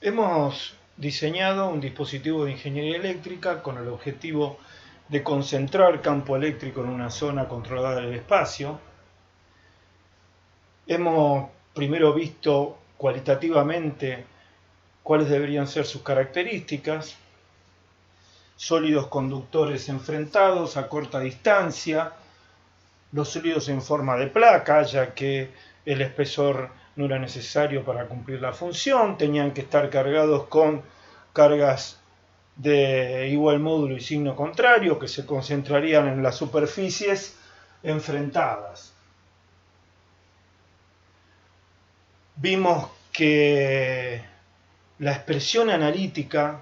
Hemos diseñado un dispositivo de ingeniería eléctrica con el objetivo de concentrar campo eléctrico en una zona controlada del espacio. Hemos primero visto cualitativamente cuáles deberían ser sus características: sólidos conductores enfrentados a corta distancia, los sólidos en forma de placa, ya que el espesor no era necesario para cumplir la función, tenían que estar cargados con cargas de igual módulo y signo contrario que se concentrarían en las superficies enfrentadas. Vimos que la expresión analítica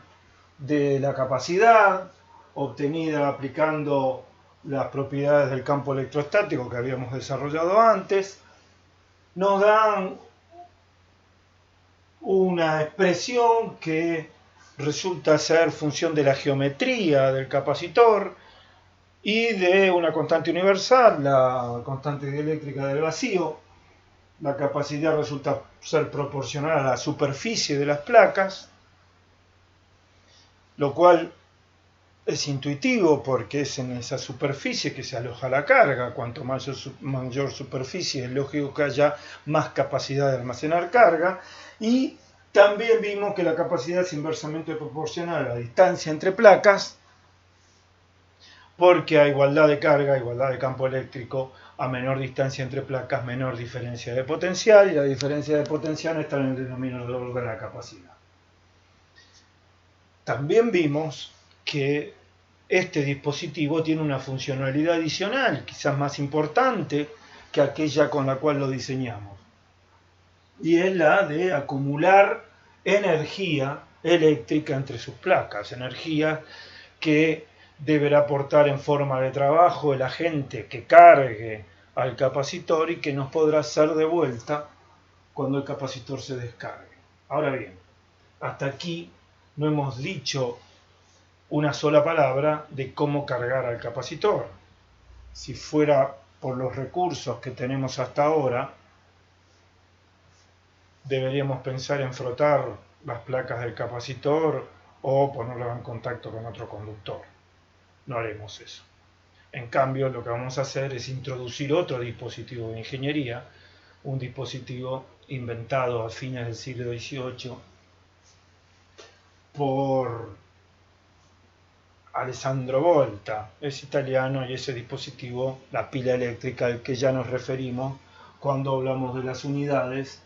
de la capacidad, obtenida aplicando las propiedades del campo electrostático que habíamos desarrollado antes, nos dan una expresión que resulta ser función de la geometría del capacitor y de una constante universal, la constante dieléctrica del vacío. La capacidad resulta ser proporcional a la superficie de las placas, lo cual es intuitivo porque es en esa superficie que se aloja la carga. Cuanto mayor superficie, es lógico que haya más capacidad de almacenar carga. Y también vimos que la capacidad es inversamente proporcional a la distancia entre placas, porque a igualdad de carga, a igualdad de campo eléctrico, a menor distancia entre placas, menor diferencia de potencial, y la diferencia de potencial está en el denominador de la capacidad. También vimos que este dispositivo tiene una funcionalidad adicional, quizás más importante que aquella con la cual lo diseñamos, y es la de acumular energía eléctrica entre sus placas, energía que deberá aportar en forma de trabajo el agente que cargue al capacitor y que nos podrá ser devuelta cuando el capacitor se descargue. Ahora bien, hasta aquí no hemos dicho una sola palabra de cómo cargar al capacitor. Si fuera por los recursos que tenemos hasta ahora, deberíamos pensar en frotar las placas del capacitor o ponerlas en contacto con otro conductor. No haremos eso. En cambio, lo que vamos a hacer es introducir otro dispositivo de ingeniería, un dispositivo inventado a fines del siglo XVIII por Alessandro Volta. Es italiano, y ese dispositivo, la pila eléctrica, al que ya nos referimos cuando hablamos de las unidades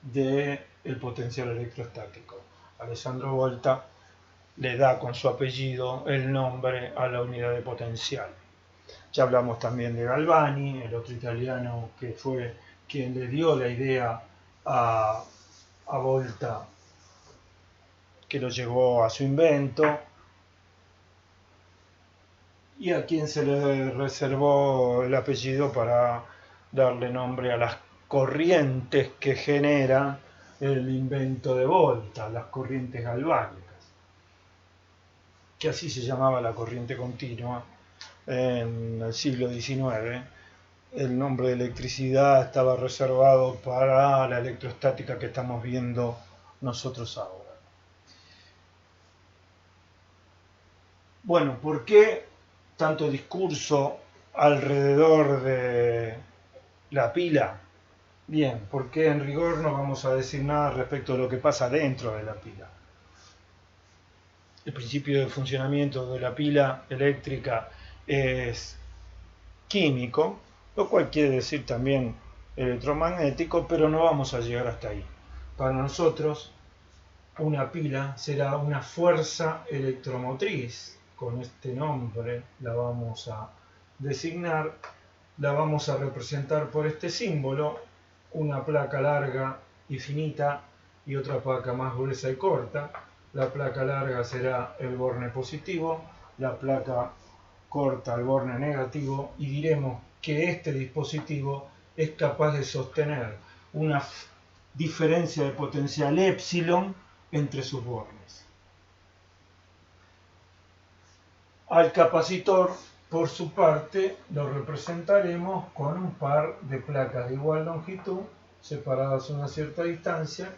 del potencial electrostático. Alessandro Volta le da con su apellido el nombre a la unidad de potencial. Ya hablamos también de Galvani, el otro italiano que fue quien le dio la idea a Volta, que lo llevó a su invento, y a quien se le reservó el apellido para darle nombre a las corrientes que genera el invento de Volta, las corrientes galvánicas, que así se llamaba la corriente continua en el siglo XIX. El nombre de electricidad estaba reservado para la electrostática que estamos viendo nosotros ahora. Bueno, ¿por qué tanto discurso alrededor de la pila? Bien, porque en rigor no vamos a decir nada respecto de lo que pasa dentro de la pila. El principio de funcionamiento de la pila eléctrica es químico, lo cual quiere decir también electromagnético, pero no vamos a llegar hasta ahí. Para nosotros, una pila será una fuerza electromotriz. Con este nombre la vamos a designar, la vamos a representar por este símbolo: una placa larga y finita y otra placa más gruesa y corta. La placa larga será el borne positivo, la placa corta el borne negativo, y diremos que este dispositivo es capaz de sostener una diferencia de potencial epsilon entre sus bornes. Al capacitor, por su parte, lo representaremos con un par de placas de igual longitud, separadas a una cierta distancia,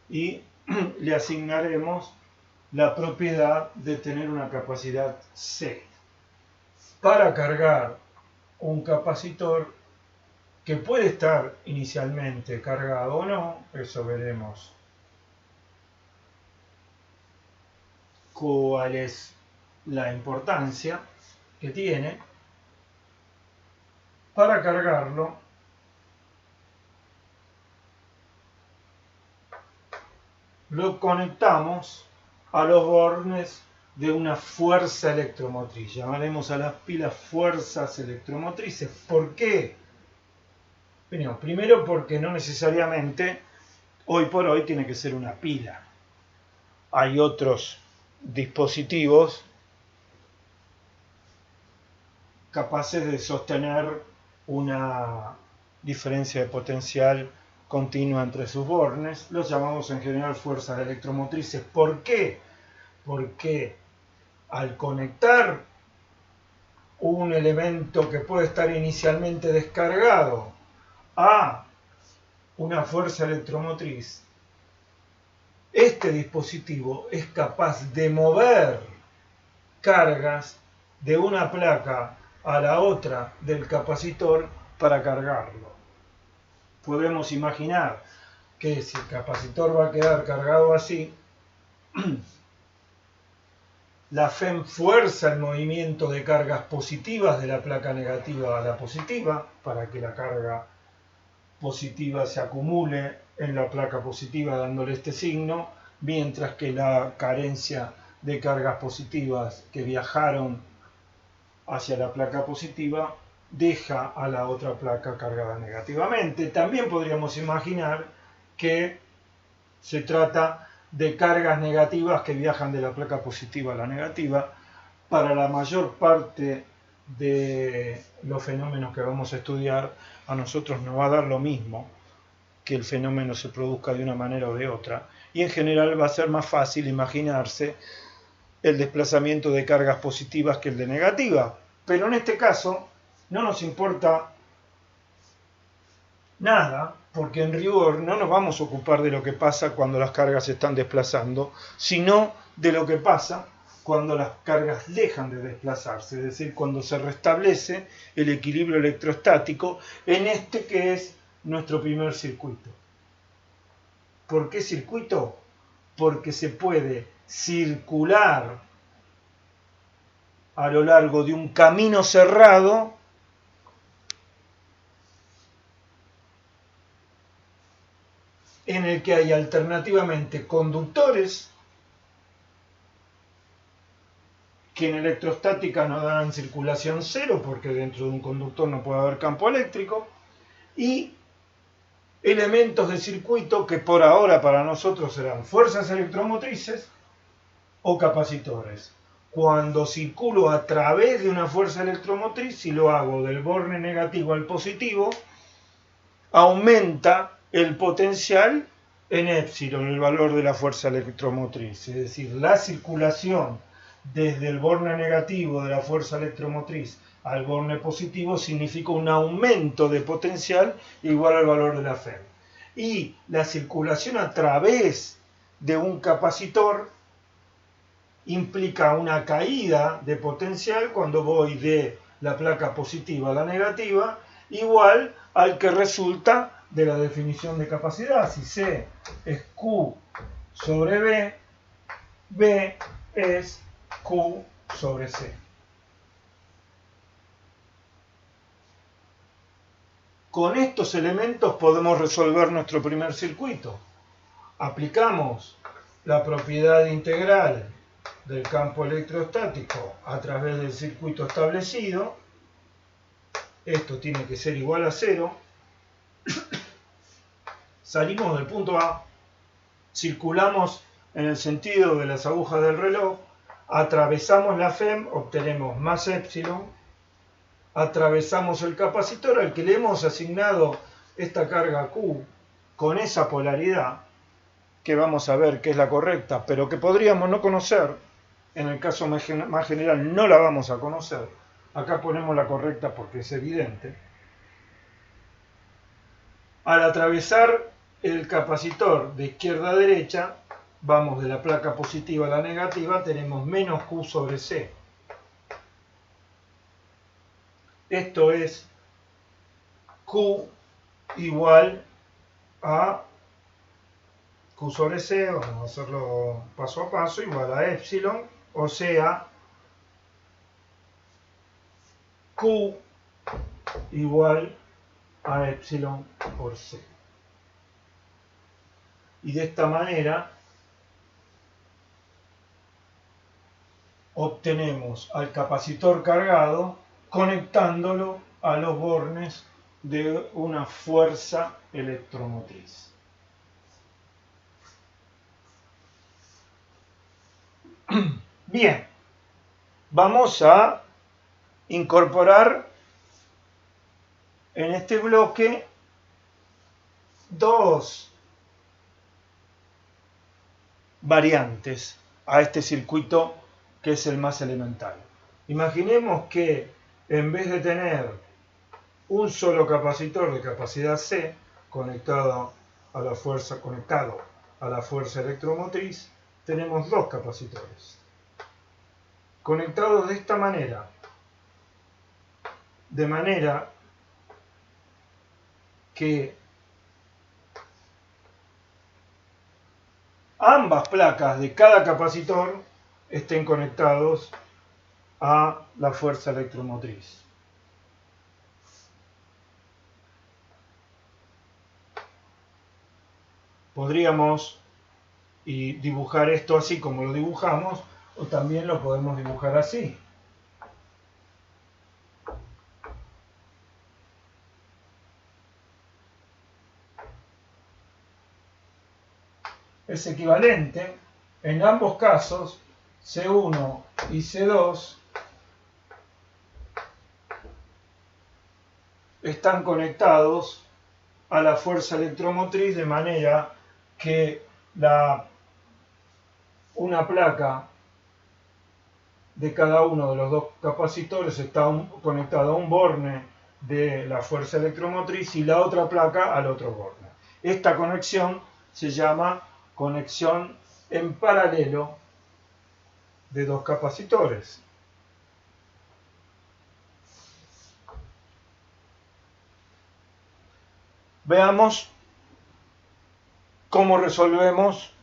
y le asignaremos la propiedad de tener una capacidad C. Para cargar un capacitor que puede estar inicialmente cargado o no, eso veremos cuál es la importancia que tiene. Para cargarlo, lo conectamos a los bornes de una fuerza electromotriz. Llamaremos a las pilas fuerzas electromotrices. ¿Por qué? Bueno, primero porque no necesariamente hoy por hoy tiene que ser una pila. Hay otros dispositivos capaces de sostener una diferencia de potencial continua entre sus bornes. Los llamamos en general fuerzas electromotrices. ¿Por qué? Porque al conectar un elemento que puede estar inicialmente descargado a una fuerza electromotriz, este dispositivo es capaz de mover cargas de una placa a la otra del capacitor para cargarlo. Podemos imaginar que si el capacitor va a quedar cargado así, la FEM fuerza el movimiento de cargas positivas de la placa negativa a la positiva para que la carga positiva se acumule en la placa positiva dándole este signo, mientras que la carencia de cargas positivas que viajaron hacia la placa positiva deja a la otra placa cargada negativamente. También podríamos imaginar que se trata de cargas negativas que viajan de la placa positiva a la negativa. Para la mayor parte de los fenómenos que vamos a estudiar, a nosotros nos va a dar lo mismo que el fenómeno se produzca de una manera o de otra, y en general va a ser más fácil imaginarse el desplazamiento de cargas positivas que el de negativas. Pero en este caso no nos importa nada, porque en rigor no nos vamos a ocupar de lo que pasa cuando las cargas se están desplazando, sino de lo que pasa cuando las cargas dejan de desplazarse, es decir, cuando se restablece el equilibrio electrostático en este que es nuestro primer circuito. ¿Por qué circuito? Porque se puede circular a lo largo de un camino cerrado en el que hay alternativamente conductores que en electrostática no dan circulación cero porque dentro de un conductor no puede haber campo eléctrico, y elementos de circuito que por ahora para nosotros serán fuerzas electromotrices o capacitores. Cuando circulo a través de una fuerza electromotriz, si lo hago del borne negativo al positivo, aumenta el potencial en épsilon, el valor de la fuerza electromotriz. Es decir, la circulación desde el borne negativo de la fuerza electromotriz al borne positivo significa un aumento de potencial igual al valor de la FEM. Y la circulación a través de un capacitor implica una caída de potencial cuando voy de la placa positiva a la negativa, igual al que resulta de la definición de capacidad. Si C es Q sobre B, B es Q sobre C. Con estos elementos podemos resolver nuestro primer circuito. Aplicamos la propiedad integral del campo electrostático a través del circuito establecido. Esto tiene que ser igual a 0. Salimos del punto A, circulamos en el sentido de las agujas del reloj, atravesamos la FEM, obtenemos más épsilon, atravesamos el capacitor al que le hemos asignado esta carga Q con esa polaridad, que vamos a ver que es la correcta, pero que podríamos no conocer. En el caso más general no la vamos a conocer. Acá ponemos la correcta porque es evidente. Al atravesar el capacitor de izquierda a derecha, vamos de la placa positiva a la negativa, tenemos menos Q sobre C. Esto es Q igual a Q sobre C, vamos a hacerlo paso a paso, igual a epsilon, o sea, Q igual a epsilon por C. Y de esta manera obtenemos al capacitor cargado conectándolo a los bornes de una fuerza electromotriz. Bien, vamos a incorporar en este bloque dos variantes a este circuito que es el más elemental. Imaginemos que en vez de tener un solo capacitor de capacidad C conectado a la fuerza electromotriz, tenemos dos capacitores conectados de esta manera, de manera que ambas placas de cada capacitor estén conectados a la fuerza electromotriz. Podríamos dibujar esto así como lo dibujamos, o también lo podemos dibujar así. Es equivalente. En ambos casos, C1 y C2 están conectados a la fuerza electromotriz de manera que una placa de cada uno de los dos capacitores está conectada a un borne de la fuerza electromotriz y la otra placa al otro borne. Esta conexión se llama conexión en paralelo de dos capacitores. Veamos cómo resolvemos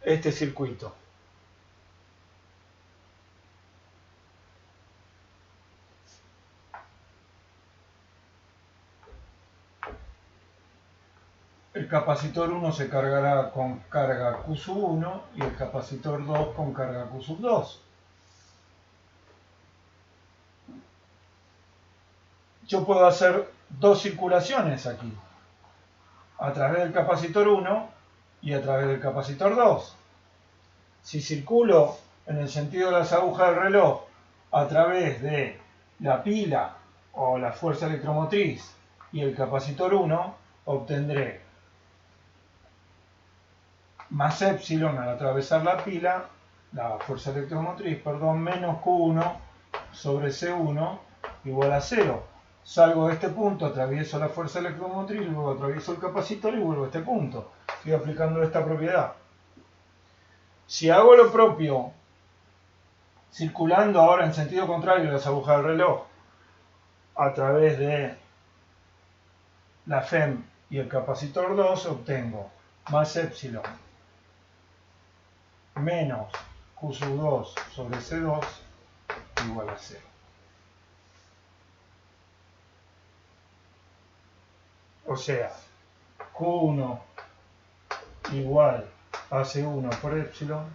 este circuito. El capacitor 1 se cargará con carga Q sub 1 y el capacitor 2 con carga Q sub 2. Yo puedo hacer dos circulaciones aquí, a través del capacitor 1 y a través del capacitor 2. Si circulo en el sentido de las agujas del reloj a través de la pila o la fuerza electromotriz y el capacitor 1, obtendré más epsilon al atravesar la pila, la fuerza electromotriz, perdón, menos Q1 sobre C1 igual a 0. Salgo de este punto, atravieso la fuerza electromotriz, luego atravieso el capacitor y vuelvo a este punto. Estoy aplicando esta propiedad. Si hago lo propio, circulando ahora en sentido contrario de las agujas del reloj, a través de la FEM y el capacitor 2, obtengo más epsilon menos Q sub 2 sobre C2 igual a 0. O sea, Q1 igual a C1 por epsilon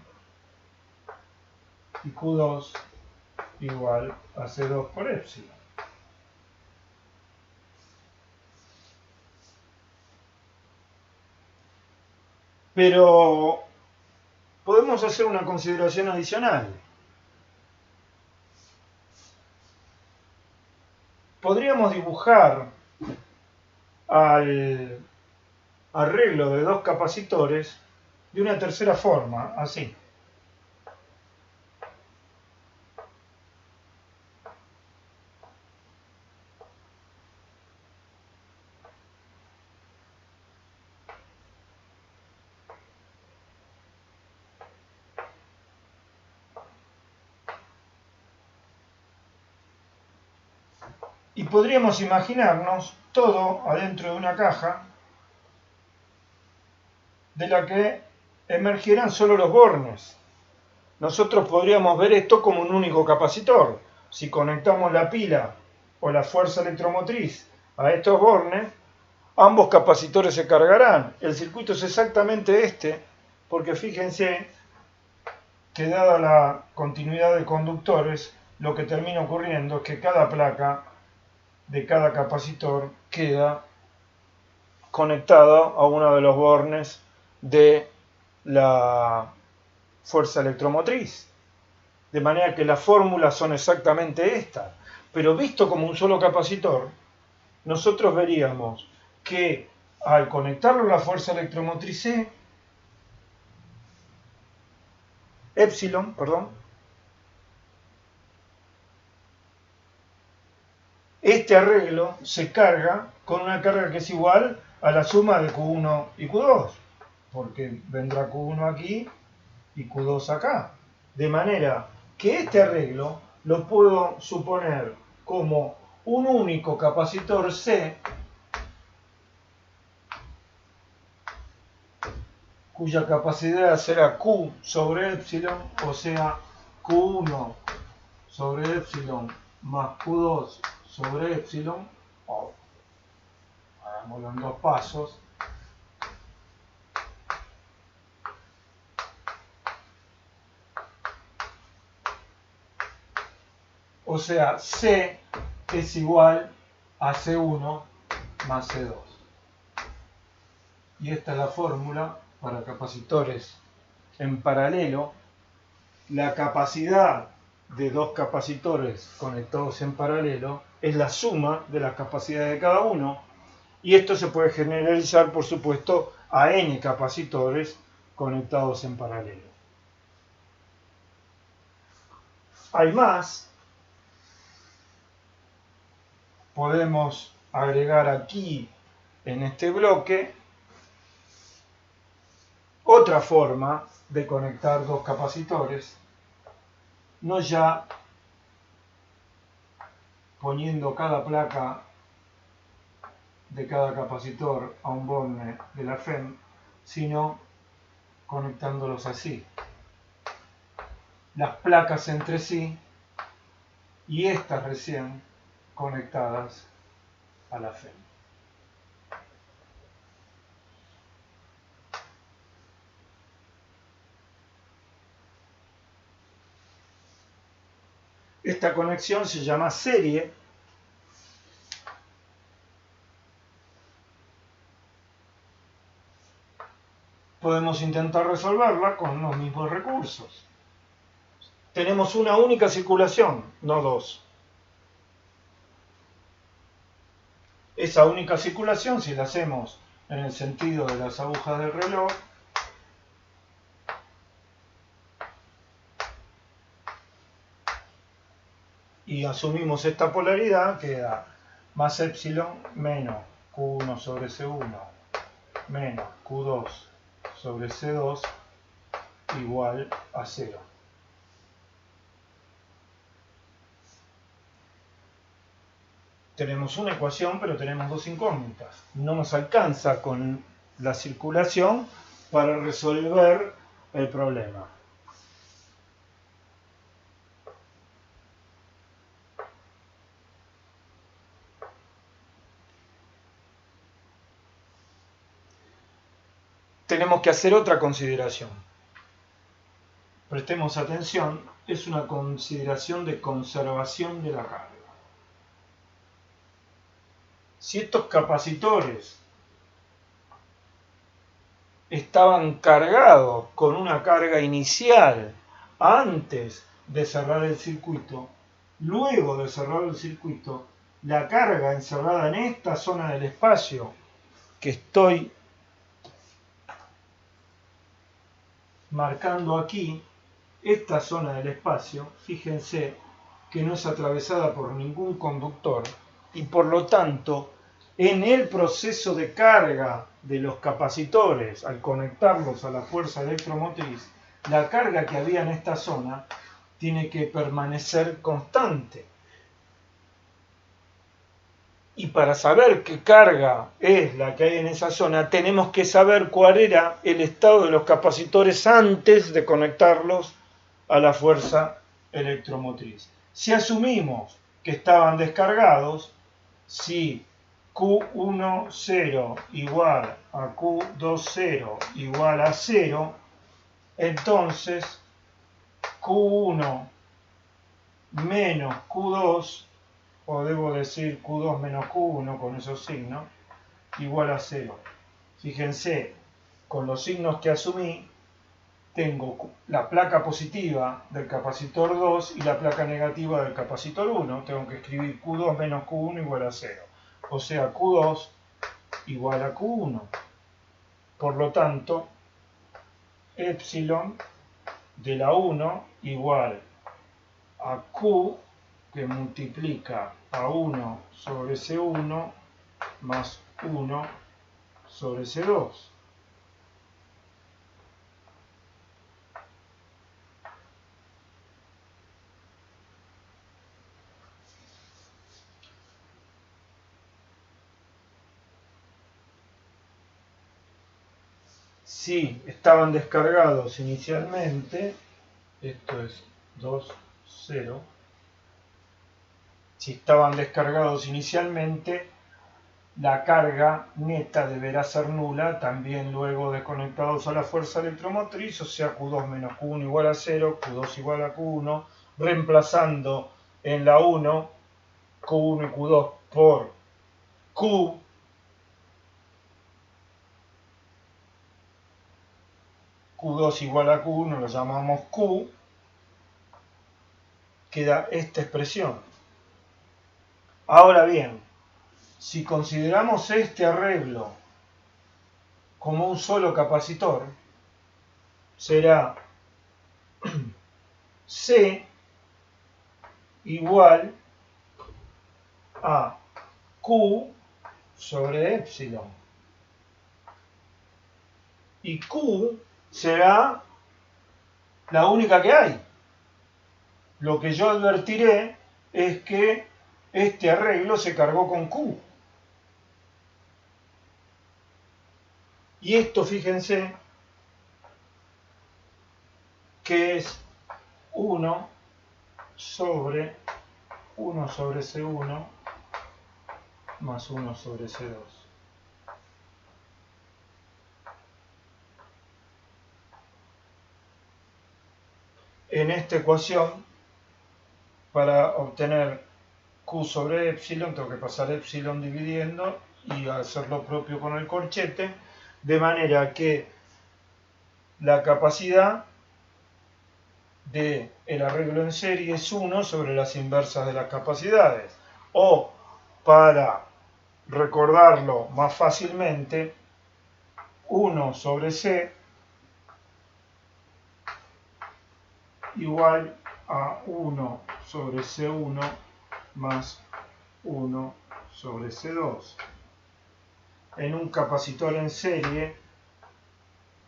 y Q2 igual a C2 por epsilon. Pero podemos hacer una consideración adicional. Podríamos dibujar al arreglo de dos capacitores de una tercera forma, así. Y podríamos imaginarnos todo adentro de una caja de la que emergieran solo los bornes. Nosotros podríamos ver esto como un único capacitor. Si conectamos la pila o la fuerza electromotriz a estos bornes, ambos capacitores se cargarán. El circuito es exactamente este, porque fíjense que dada la continuidad de conductores, lo que termina ocurriendo es que cada placa de cada capacitor queda conectada a uno de los bornes de la fuerza electromotriz. De manera que las fórmulas son exactamente estas. Pero visto como un solo capacitor, nosotros veríamos que al conectarlo a la fuerza electromotriz epsilon, este arreglo se carga con una carga que es igual a la suma de Q1 y Q2, porque vendrá Q1 aquí y Q2 acá. De manera que este arreglo lo puedo suponer como un único capacitor C cuya capacidad será Q sobre epsilon, o sea, Q1 sobre epsilon más Q2 sobre epsilon, o hagámoslo en dos pasos, o sea, C es igual a C1 más C2. Y esta es la fórmula para capacitores en paralelo. La capacidad de dos capacitores conectados en paralelo es la suma de las capacidades de cada uno, y esto se puede generalizar, por supuesto, a n capacitores conectados en paralelo. Hay más. Podemos agregar aquí en este bloque otra forma de conectar dos capacitores, no ya poniendo cada placa de cada capacitor a un borne de la FEM, sino conectándolos así. Las placas entre sí y estas recién conectadas a la FEM. Esta conexión se llama serie podemos intentar resolverla con los mismos recursos. Tenemos una única circulación, no dos. Esa única circulación, si la hacemos en el sentido de las agujas del reloj, y asumimos esta polaridad, queda más epsilon menos Q1 sobre C1 menos Q2 sobre C2 igual a 0. Tenemos una ecuación, pero tenemos dos incógnitas. No nos alcanza con la circulación para resolver el problema. Tenemos que hacer otra consideración. Prestemos atención, es una consideración de conservación de la carga. Si estos capacitores estaban cargados con una carga inicial antes de cerrar el circuito, luego de cerrar el circuito, la carga encerrada en esta zona del espacio que estoy marcando aquí, esta zona del espacio, fíjense que no es atravesada por ningún conductor y por lo tanto en el proceso de carga de los capacitores al conectarlos a la fuerza electromotriz, la carga que había en esta zona tiene que permanecer constante. Y para saber qué carga es la que hay en esa zona, tenemos que saber cuál era el estado de los capacitores antes de conectarlos a la fuerza electromotriz. Si asumimos que estaban descargados, si Q10 igual a Q20 igual a 0, entonces Q1 menos Q2, o debo decir Q2 menos Q1 con esos signos, igual a 0. Fíjense, con los signos que asumí, tengo la placa positiva del capacitor 2 y la placa negativa del capacitor 1. Tengo que escribir Q2 menos Q1 igual a 0. O sea, Q2 igual a Q1. Por lo tanto, epsilon de la 1 igual a Q, que multiplica a 1 sobre C1 más 1 sobre C2. Si estaban descargados inicialmente, esto es 2, 0, si estaban descargados inicialmente, la carga neta deberá ser nula, también luego de conectados a la fuerza electromotriz, o sea, Q2 menos Q1 igual a 0, Q2 igual a Q1, reemplazando en la 1 Q1 y Q2 por Q, Q2 igual a Q1 lo llamamos Q, queda esta expresión. Ahora bien, si consideramos este arreglo como un solo capacitor, será C igual a Q sobre epsilon. Y Q será la única que hay. Lo que yo advertiré es que este arreglo se cargó con Q. Y esto, fíjense, que es 1 sobre C1 más 1 sobre C2. En esta ecuación, para obtener Q sobre epsilon, tengo que pasar epsilon dividiendo y hacer lo propio con el corchete, de manera que la capacidad del arreglo en serie es 1 sobre las inversas de las capacidades. O, para recordarlo más fácilmente, 1 sobre C igual a 1 sobre C1 más 1 sobre C2. En un capacitor en serie,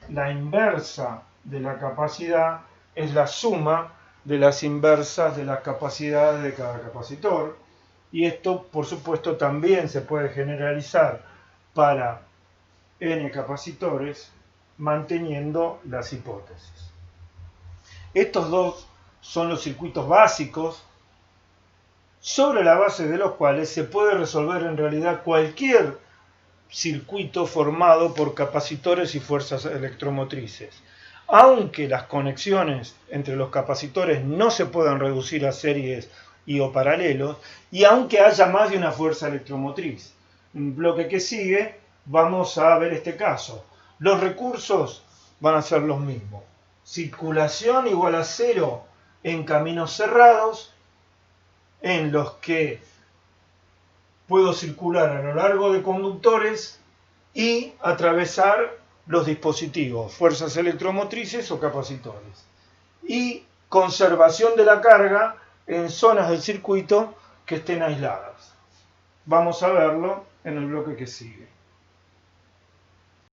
la inversa de la capacidad es la suma de las inversas de las capacidades de cada capacitor. Y esto, por supuesto, también se puede generalizar para n capacitores manteniendo las hipótesis. Estos dos son los circuitos básicos sobre la base de los cuales se puede resolver en realidad cualquier circuito formado por capacitores y fuerzas electromotrices. Aunque las conexiones entre los capacitores no se puedan reducir a series y o paralelos, y aunque haya más de una fuerza electromotriz. En el bloque que sigue vamos a ver este caso. Los recursos van a ser los mismos. Circulación igual a 0 en caminos cerrados, en los que puedo circular a lo largo de conductores y atravesar los dispositivos, fuerzas electromotrices o capacitores. Y conservación de la carga en zonas del circuito que estén aisladas. Vamos a verlo en el bloque que sigue.